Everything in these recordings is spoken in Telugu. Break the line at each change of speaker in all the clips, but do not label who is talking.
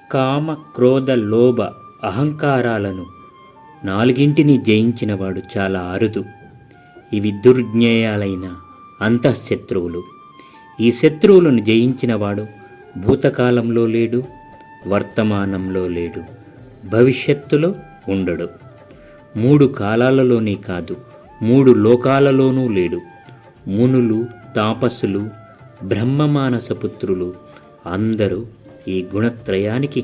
కామ క్రోధ లోభ అహంకారాలను నాలుగింటిని జయించినవాడు చాలా అరుదు. ఇవి దుర్జ్ఞేయాలైన అంతఃశత్రువులు. ఈ శత్రువులను జయించినవాడు భూతకాలంలో లేడు, వర్తమానంలో లేడు, భవిష్యత్తులో ఉండడు. 3 కాలాలలోనే కాదు, 3 లోకాలలోనూ లేడు. మునులు, తాపసులు, బ్రహ్మమానసపుత్రులు అందరూ ఈ గుణత్రయానికి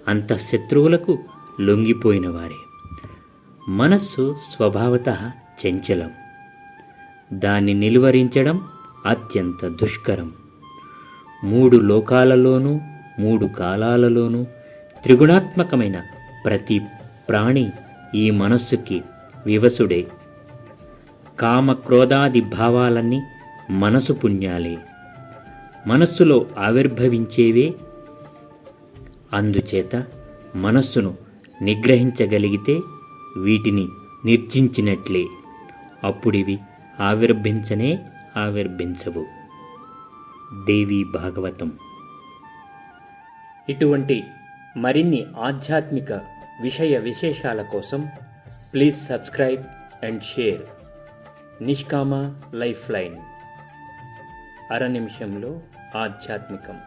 అంతఃశత్రువులకు లొంగిపోయినవారే. మనస్సు స్వభావతః చంచలం. దాన్ని నిలువరించడం అత్యంత దుష్కరం. 3 లోకాలలోనూ 3 కాలాలలోనూ త్రిగుణాత్మకమైన ప్రతి ప్రాణి ఈ మనస్సుకి వివసుడే. కామ క్రోధాది భావాలన్నీ మనసు పుణ్యాలే, మనస్సులో ఆవిర్భవించేవే. అందుచేత మనస్సును నిగ్రహించగలిగితే వీటిని నిర్జించినట్లే. అప్పుడివి ఆవిర్భించవు. దేవీ భాగవతం. ఇటువంటి మరిన్ని ఆధ్యాత్మిక విషయ విశేషాల కోసం ప్లీజ్ సబ్స్క్రైబ్ అండ్ షేర్ నిష్కామ లైఫ్ లైన్. అర నిమిషంలో ఆధ్యాత్మికం.